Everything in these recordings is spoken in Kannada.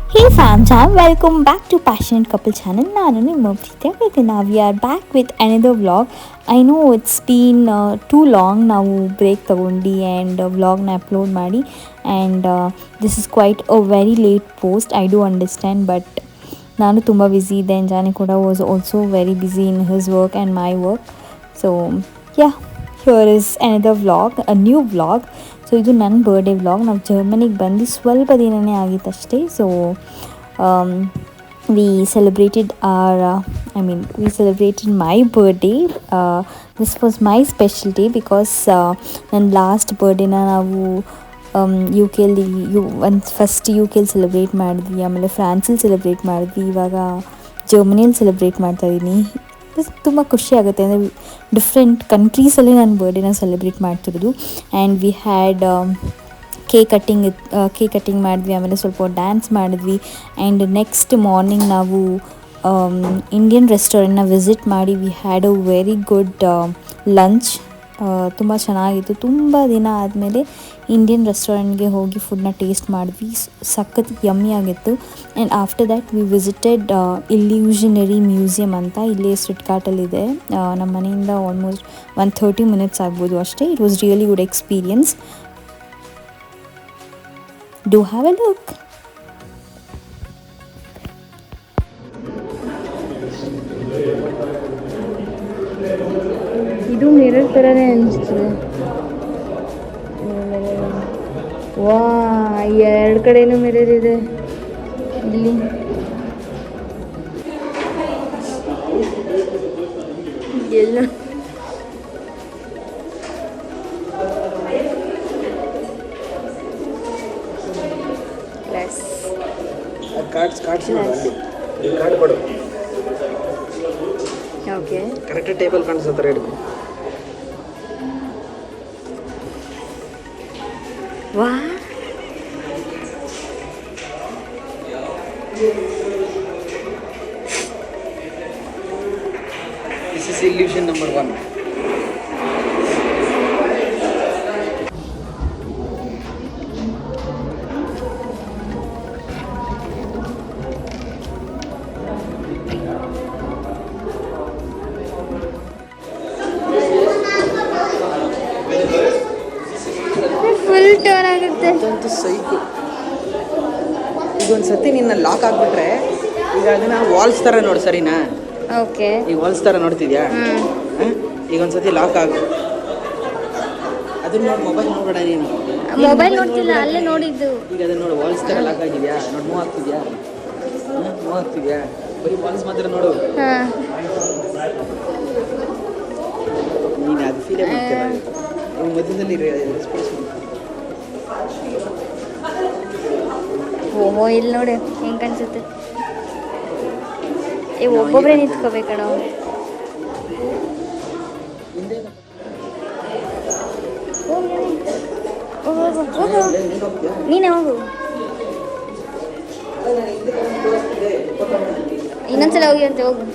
Hey fam, welcome back to Passionate Couple channel. ನಾನು ನಿಮ್ಮ ಪ್ರೀತಿಯ Vedana. We are back with another vlog. I know it's been too long ನಾವು ಬ್ರೇಕ್ ತಗೊಂಡು and vlogನ ಅಪ್ಲೋಡ್ ಮಾಡಿ and this is quite a very late post. I do understand, but ನಾನು ತುಂಬ ಬ್ಯುಸಿ ಇದ್ದೆ and ಜಾನಿ ಕೂಡ was also very busy in his work and my work. So yeah, here is another vlog, a new vlog. So ಇದು ನನ್ನ ಬರ್ಡೇ ವ್ಲಾಗ್. ನಾವು ಜರ್ಮನಿಗೆ ಬಂದು ಸ್ವಲ್ಪ ದಿನವೇ ಆಗಿತ್ತಷ್ಟೇ. So we celebrated my birthday. This was my special day because ನನ್ನ ಲಾಸ್ಟ್ ಬರ್ಡೇನ ನಾವು UK first UK celebrate ಮಾಡಿದ್ವಿ, ಆಮೇಲೆ ಫ್ರಾನ್ಸಲ್ಲಿ ಸೆಲೆಬ್ರೇಟ್ ಮಾಡಿದ್ವಿ, ಇವಾಗ ಜರ್ಮನಿಯಲ್ಲಿ ಸೆಲೆಬ್ರೇಟ್ ಮಾಡ್ತಾಯಿದ್ದೀನಿ. ತುಂಬ ಖುಷಿ ಆಗುತ್ತೆ ಅಂದರೆ ಡಿಫ್ರೆಂಟ್ ಕಂಟ್ರೀಸಲ್ಲಿ ನಾನು ಬರ್ಡೇನ ಸೆಲೆಬ್ರೇಟ್ ಮಾಡ್ತಿರೋದು. And we had cake cutting ಮಾಡಿದ್ವಿ, ಆಮೇಲೆ ಸ್ವಲ್ಪ ಡ್ಯಾನ್ಸ್ ಮಾಡಿದ್ವಿ. ಆ್ಯಂಡ್ ನೆಕ್ಸ್ಟ್ ಮಾರ್ನಿಂಗ್ ನಾವು ಇಂಡಿಯನ್ ರೆಸ್ಟೋರೆಂಟ್ನ ವಿಸಿಟ್ ಮಾಡಿ we had a very good lunch. ತುಂಬ ಚೆನ್ನಾಗಿತ್ತು. ತುಂಬ ದಿನ ಆದಮೇಲೆ ಇಂಡಿಯನ್ ರೆಸ್ಟೋರೆಂಟ್ಗೆ ಹೋಗಿ ಫುಡ್ನ ಟೇಸ್ಟ್ ಮಾಡಿದ್ವಿ. ಸಖತ್ ಯಮ್ಮಿ ಆಗಿತ್ತು. And after that we visited illusionary museum ಅಂತ, ಇಲ್ಲೇ ಸ್ಟ್ರಿಟ್ಕಾರ್ಟಲ್ಲಿದೆ. ನಮ್ಮ ಮನೆಯಿಂದ ಆಲ್ಮೋಸ್ಟ್ 130 minutes ಆಗ್ಬೋದು ಅಷ್ಟೇ. It was really good experience. Do have A look. ಇದು ಮಿರರ್ ಥರನೇ ಅನಿಸ್ತದೆ. ವಾ, ಎರಡು ಕಡೆನೂ ಮಿರರ್ ಇದೆ ಇಲ್ಲಿ. ಎಲ್ಲ ಓಕೆ, ಕರೆಕ್ಟ್ ಟೇಬಲ್ ಕಾಣಿಸುತ್ತೆ. ಹಿಡಿದು ವಾ, this is illusion number 1. Full turn ಆಗುತ್ತೆ. ಅದಂತೂ ಸೈಕು. ಈಗ ಒಂದು ಸತಿ ನಿನ್ನ ಲಾಕ್ ಆಗಿಬಿಟ್ರೆ ಈಗ ಅದನ್ನ ವಾಲ್ಸ್ ಥರ ನೋಡಿ, ಸರಿನಾ? ಓಕೆ, ಈಗ ವಾಲ್ಸ್ ಥರ ನೋಡ್ತಿದ್ಯಾ? ಈಗ ಒಂದು ಸತಿ ಲಾಕ್ ಆಗು. ಅದನ್ನ ನೋಡಿ, ಮೊಬೈಲ್ ನೋಡ್ಬೇಡ ನೀನು. ಮೊಬೈಲ್ ನೋಡ್ತಿಲ್ಲ, ಅಲ್ಲೇ ನೋಡಿದ್ದು. ಈಗ ಅದನ್ನ ನೋಡಿ, ವಾಲ್ಸ್ ಥರ ಲಾಕ್ ಆಗಿದೆಯಾ ನೋಡಿ, ಮೂವ್ ಆಗ್ತಿದ್ಯಾ? ಮೂವ್ ಆಗ್ತಿದ್ಯಾ? ಬರೀ ವಾಲ್ಸ್ ಮಾತ್ರ ನೋಡು. ನೀನು ಅದು ಫೀಲೇ ಮಾಡ್ತೀರ. ನೀವು ಮಧ್ಯದಲ್ಲಿ ರೆಸ್ಪಾನ್ಸ್ ಮಾಡಿ. ಓಹೋ, ಇಲ್ಲಿ ನೋಡಿ ಹೆಂಗೆ ಕಾಣಿಸುತ್ತೆ. ಒಬ್ಬೊಬ್ಬರೇ ನಿಂತ್ಕೋಬೇಕಣ. ನೀನೇ ಹೋಗು. ಇನ್ನೊಂದ್ಸಲ ಹೋಗಿ ಅಂತ ಹೋಗು.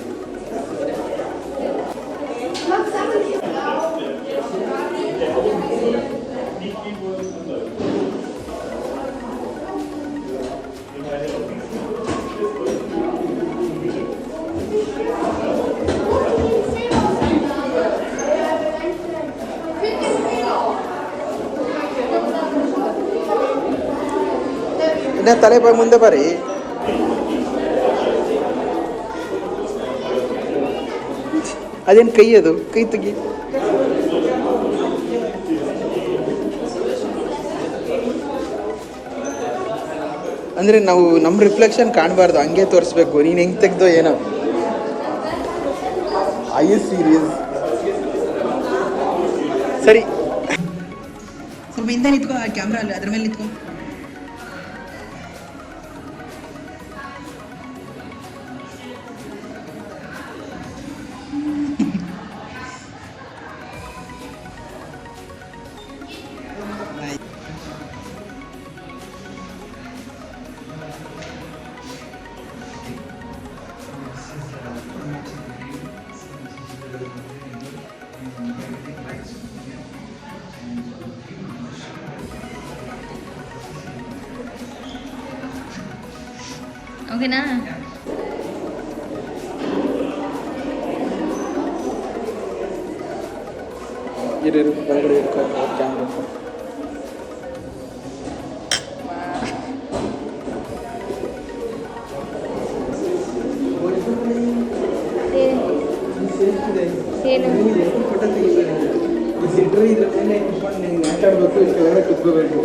ಇನ್ನ ತಲೆ ಬಾಯಿ ಮುಂದೆ ಬರ್ರಿ. ಅದೇನು ಕೈ, ಅದು ಕೈ ತೆಗಿ. ಅಂದರೆ ನಾವು ನಮ್ಮ ರಿಫ್ಲೆಕ್ಷನ್ ಕಾಣಬಾರ್ದು, ಹಂಗೆ ತೋರಿಸ್ಬೇಕು. ನೀನು ಹೆಂಗೆ ತೆಗ್ದೋ ಏನೋ. I is serious. ಸರಿ, ಸ್ವಲ್ಪ ಹಿಂದೆ ನಿಂತ್ಕೋ. ಆ ಕ್ಯಾಮ್ರಾ ಅಲ್ಲಿ ಅದ್ರ ಮೇಲೆ ನಿಂತ್ಕೊ. ಓಕೆನಾ? ಹೊರಗಡೆ ಕ್ಯಾಮ್ರಾ ಏನು ಫೋಟೋ ತೆಗಿತಾರೆ ಇದ್ರ ಮೇಲೆ ಕುತ್ಕೊಂಡು ಆಟಾಡಬೇಕು ಇಲ್ಲಿ ಕೆಳಗಡೆ ಕುತ್ಕೋಬೇಕು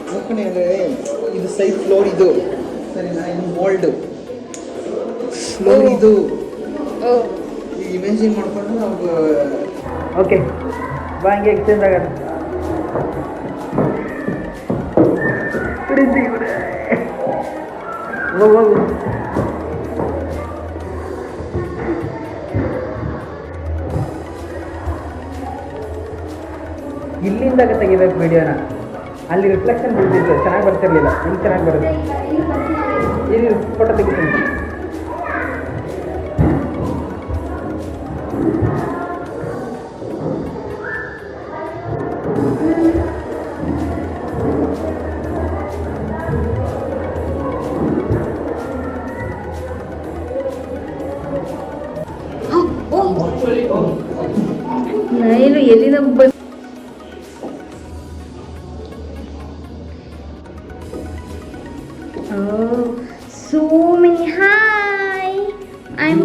ನೋಡ್ಕೊಂಡು ಅಂದರೆ ಇದು ಸೈಡ್ ಫ್ಲೋರ್ ಇದು ಸರಿನಾ ಇದು ಮೋಲ್ಡ್ ಫ್ಲೋರ್ ಇದು ಈಗ ಇಮೇಜಿನ್ ಮಾಡ್ಕೊಂಡು ನಾವು ಓಕೆ ಬಾ ಹಂಗೆ ಎಕ್ಸ್ಚೇಂಜ್ ಆಗೋದು ಹೋಗು ಇಲ್ಲಿಂದಾಗ ತೆಗಿಬೇಕು ವಿಡಿಯೋನ ಅಲ್ಲಿ ರಿಫ್ಲೆಕ್ಷನ್ ಬಿಡ್ತಿತ್ತು ಚೆನ್ನಾಗಿ ಬರ್ತಿರ್ಲಿಲ್ಲ ಇಲ್ಲಿ ಚೆನ್ನಾಗಿ ಬರುತ್ತೆ ಇಲ್ಲಿ ಫೋಟೋ ತೆಗಿತೀನಿ ನೈಲು ಎಲ್ಲಿಂದ ಬಂದು so many hi I'm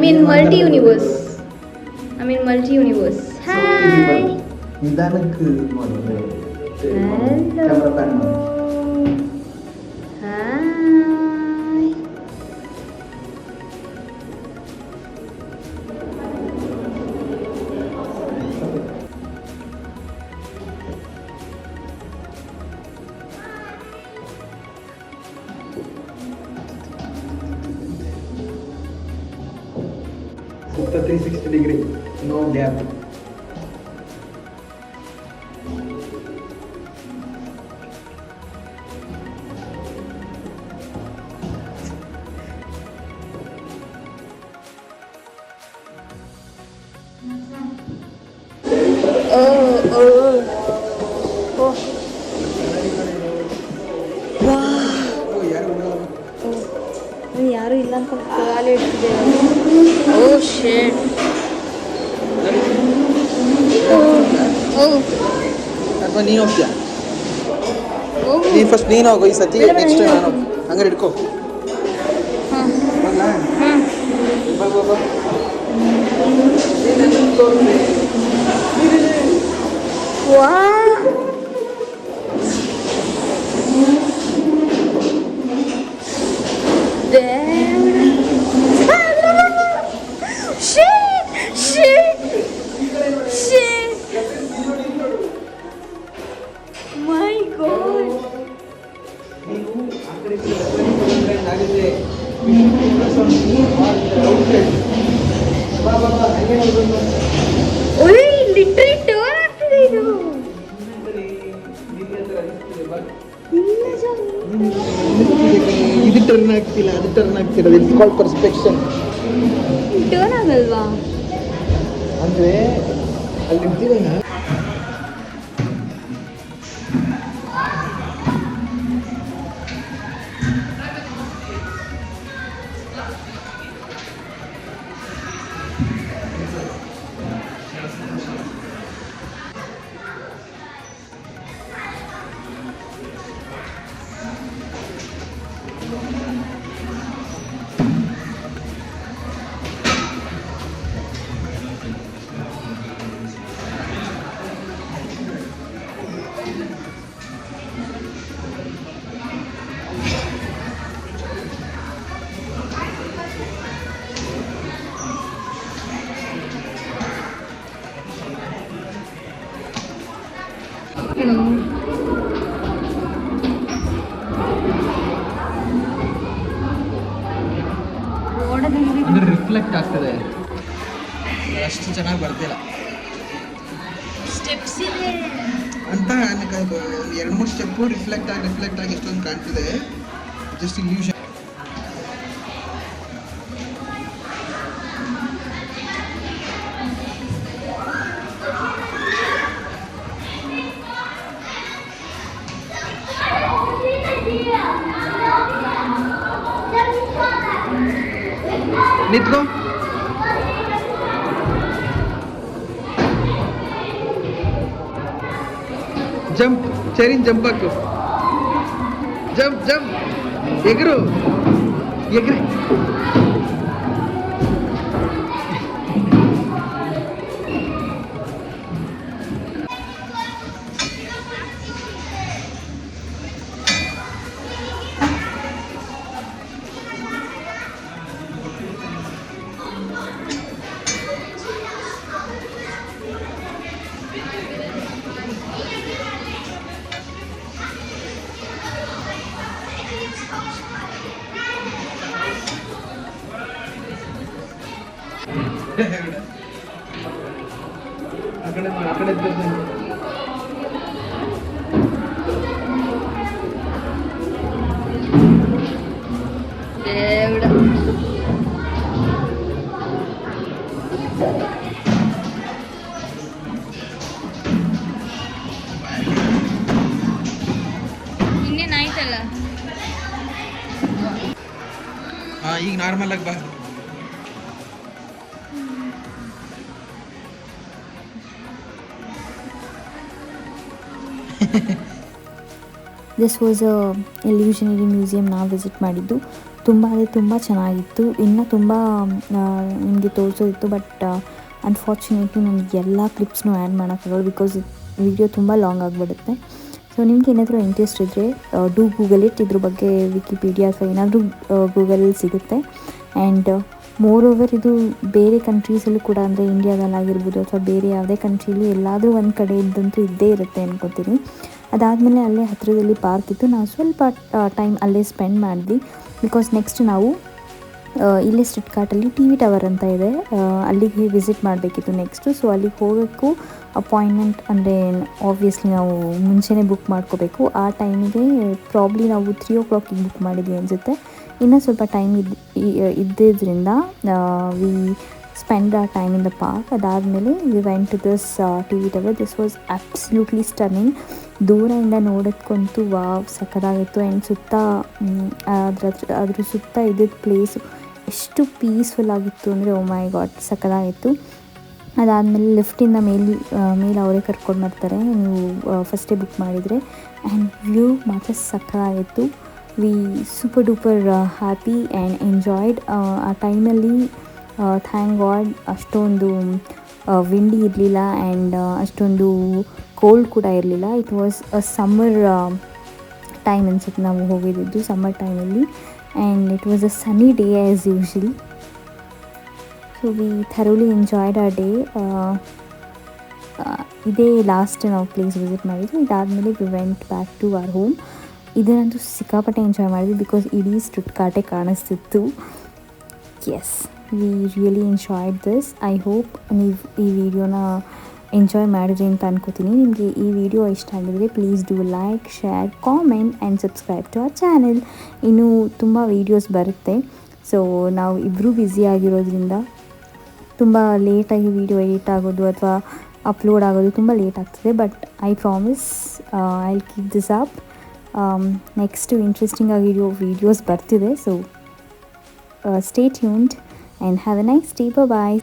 in multi-universe hi ನಿಧಾನಕ್ಕೆ hello ಕ್ಯಾಮ್ರಾ ಪ್ಯಾನ್ ಮಾಡಿ hi ಸುತ್ತ 360 ಡಿಗ್ರಿ ನೋ ಗ್ಯಾಪ್ ಯಾರು ಇಲ್ಲ ಅಂತ ಕಾಲು ಇಡ್ತಿದ್ದೆ ಓ ಶೇಟ್ ಅಥವಾ ನೀನು ಹೋಗ್ತೀಯಾ ನೀನು ಫಸ್ಟ್ ನೀನು ಹೋಗು ಈ ಸತಿ ನೆಕ್ಸ್ಟ್ ನಾನು ಹಂಗಾರೆ ಹಿಡ್ಕೋ ವಾ ಇದು ಟರ್ನ್ ಆಗ್ತಿಲ್ಲ ಅದು ಟರ್ನ್ ಆಗ್ತಿಲ್ಲ ಇಟ್ಸ್ ಕಾಲ್ಡ್ ಪರ್ಸ್ಪೆಕ್ಷನ್ ಟರ್ನ್ ಆಗಲ್ವಾ ಅಂದರೆ ಅಲ್ಲಿ ಇರ್ತೀವಲ್ಲ ಅಂದರೆ ರಿಫ್ಲೆಕ್ಟ್ ಆಗ್ತದೆ ಅಷ್ಟು ಚೆನ್ನಾಗಿ ಬರ್ತಿಲ್ಲ ಸ್ಟೆಪ್ಸ್ ಇದೆ ಅಂತ ಎರಡು ಮೂರು ಸ್ಟೆಪ್ಪು ರಿಫ್ಲೆಕ್ಟ್ ಆಗಿ ಎಷ್ಟೊಂದು ಕಾಣ್ತಿದೆ ಜಸ್ಟ್ ಇಲ್ಯೂಷನ್ ನಿಂತ್ಕೋ. ಜಂಪ್, ಚೇರಿನ ಜಂಪ್ ಹಾಕು. ಜಂಪ್ ಜಂಪ್, ಎಗರು ಎಗ್ರೆ. ಆ ಕಡೆ ಇನ್ನೇನಾಯ್ತಲ್ಲ. ಈಗ ನಾರ್ಮಲ್ ಆಗಿ ಬಾ. This was a illusionary museum ನಾವು ವಿಸಿಟ್ ಮಾಡಿದ್ದು. ತುಂಬ ಅಂದರೆ ತುಂಬ ಚೆನ್ನಾಗಿತ್ತು. ಇನ್ನೂ ತುಂಬ ನಿಮಗೆ ತೋರಿಸೋದಿತ್ತು, ಬಟ್ ಅನ್ಫಾರ್ಚುನೇಟ್ಲಿ ನನಗೆ ಎಲ್ಲ ಕ್ಲಿಪ್ಸ್ನೂ ಆ್ಯಡ್ ಮಾಡೋಕ್ಕಾಗಲ್ಲ ಬಿಕಾಸ್ ವಿಡಿಯೋ ತುಂಬ ಲಾಂಗ್ ಆಗಿಬಿಡುತ್ತೆ. ಸೊ ನಿಮ್ಗೆ ಏನಾದರೂ ಇಂಟ್ರೆಸ್ಟ್ ಇದ್ದರೆ ಡೂ ಗೂಗಲ್ ಇಟ್. ಇದ್ರ ಬಗ್ಗೆ ವಿಕಿಪೀಡಿಯಾ ಅಥವಾ ಏನಾದರೂ ಗೂಗಲಲ್ಲಿ ಸಿಗುತ್ತೆ. ಆ್ಯಂಡ್ ಮೋರ್ ಓವರ್ ಇದು ಬೇರೆ ಕಂಟ್ರೀಸಲ್ಲೂ ಕೂಡ, ಅಂದರೆ ಇಂಡಿಯಾದಲ್ಲಾಗಿರ್ಬೋದು ಅಥವಾ ಬೇರೆ ಯಾವುದೇ ಕಂಟ್ರೀಲಿ ಎಲ್ಲಾದರೂ ಒಂದು ಕಡೆ ಇದ್ದಂತೂ ಇದ್ದೇ ಇರುತ್ತೆ ಅನ್ಕೋತೀನಿ. ಅದಾದಮೇಲೆ ಅಲ್ಲೇ ಹತ್ತಿರದಲ್ಲಿ ಪಾರ್ಕ್ ಇತ್ತು. ನಾವು ಸ್ವಲ್ಪ ಟೈಮ್ ಅಲ್ಲೇ ಸ್ಪೆಂಡ್ ಮಾಡಿದ್ವಿ ಬಿಕಾಸ್ ನೆಕ್ಸ್ಟ್ ನಾವು ಇಲ್ಲೇ ಸ್ಟ್ರಿಟ್ಕಾರ್ಟಲ್ಲಿ ಟಿ ವಿ ಟವರ್ ಅಂತ ಇದೆ, ಅಲ್ಲಿಗೆ ವಿಸಿಟ್ ಮಾಡಬೇಕಿತ್ತು ನೆಕ್ಸ್ಟು. ಸೊ ಅಲ್ಲಿಗೆ ಹೋಗೋಕ್ಕೂ ಅಪಾಯಿಂಟ್ಮೆಂಟ್, ಅಂದರೆ ಆಬ್ವಿಯಸ್ಲಿ ನಾವು ಮುಂಚೆನೇ ಬುಕ್ ಮಾಡ್ಕೋಬೇಕು. ಆ ಟೈಮಿಗೆ ಪ್ರಾಬ್ಲಿ ನಾವು 3 o'clock ಬುಕ್ ಮಾಡಿದ್ವಿ ಅನಿಸುತ್ತೆ. ಇನ್ನೂ ಸ್ವಲ್ಪ ಟೈಮ್ ಇದ್ದಿದ್ದರಿಂದ ವಿ ಸ್ಪೆಂಡ್ ಆ ಟೈಮ್ ಇನ್ ದ ಪಾರ್ಕ್. ಅದಾದಮೇಲೆ we went to this TV tower. This was absolutely stunning. ದೂರದಿಂದ ನೋಡೋದಕ್ಕಂತೂ ವಾವ್ ಸಖತ್ತಾಗಿತ್ತು. ಆ್ಯಂಡ್ ಸುತ್ತ ಅದ್ರ ಸುತ್ತ ಇದ್ದಿದ್ದ ಪ್ಲೇಸು ಎಷ್ಟು ಪೀಸ್ಫುಲ್ ಆಗಿತ್ತು ಅಂದರೆ ಓ ಮೈ ಗಾಡ್ ಸಖತ್ತಾಗಿತ್ತು. ಅದಾದಮೇಲೆ ಲಿಫ್ಟಿಂದ ಮೇಲೆ ಅವರೇ ಕರ್ಕೊಂಡು ಬರ್ತಾರೆ ನೀವು ಫಸ್ಟೇ ಬುಕ್ ಮಾಡಿದರೆ. ಆ್ಯಂಡ್ ವ್ಯೂ ಮಾತ್ರ ಸಖತ್ತಾಗಿತ್ತು. We super duper happy and enjoyed. ಆ ಟೈಮಲ್ಲಿ ಥ್ಯಾಂಕ್ ಗಾಡ್ ಅಷ್ಟೊಂದು ವಿಂಡಿ ಇರಲಿಲ್ಲ ಆ್ಯಂಡ್ ಅಷ್ಟೊಂದು ಕೋಲ್ಡ್ ಕೂಡ ಇರಲಿಲ್ಲ. It was a summer time ಅನ್ಸುತ್ತೆ ನಾವು ಹೋಗಿದ್ದು, ಸಮ್ಮರ್ ಟೈಮಲ್ಲಿ. And it was a sunny day as usually. So we thoroughly enjoyed ಆ ಡೇ. ಇದೇ ಲಾಸ್ಟ್ ನಾವು ಪ್ಲೇಸ್ ವಿಸಿಟ್ ಮಾಡಿದ್ವಿ. ಇದಾದಮೇಲೆ we went back to our home. ಇದನ್ನಂತೂ ಸಿಕ್ಕಾಪಟ್ಟೆ ಎಂಜಾಯ್ ಮಾಡಿದ್ವಿ ಬಿಕಾಸ್ ಇಡೀ ಸ್ಟ್ರಿಟ್ಕಾರ್ಟೇ ಕಾಣಿಸ್ತಿತ್ತು. Yes, we really enjoyed this. I hope ನೀವು ಈ ವಿಡಿಯೋನ ಎಂಜಾಯ್ ಮಾಡಿದ್ರಿ ಅಂತ ಅನ್ಕೋತೀನಿ. ನಿಮಗೆ ಈ ವಿಡಿಯೋ ಇಷ್ಟ ಆಗಿದ್ರೆ please do like, share, comment and subscribe to our channel. ಇನ್ನೂ ತುಂಬ ವೀಡಿಯೋಸ್ ಬರುತ್ತೆ. ಸೊ ನಾವು ಇಬ್ಬರೂ ಬ್ಯುಸಿ ಆಗಿರೋದ್ರಿಂದ ತುಂಬ ಲೇಟಾಗಿ ವಿಡಿಯೋ ಎಡಿಟ್ ಆಗೋದು ಅಥವಾ ಅಪ್ಲೋಡ್ ಆಗೋದು ತುಂಬ ಲೇಟ್ ಆಗ್ತದೆ. But I promise I will keep this up. Next interesting ಆಗಿರೋ ವೀಡಿಯೋಸ್ ಬರ್ತಿದೆ. So stay tuned and have a nice day. Bye.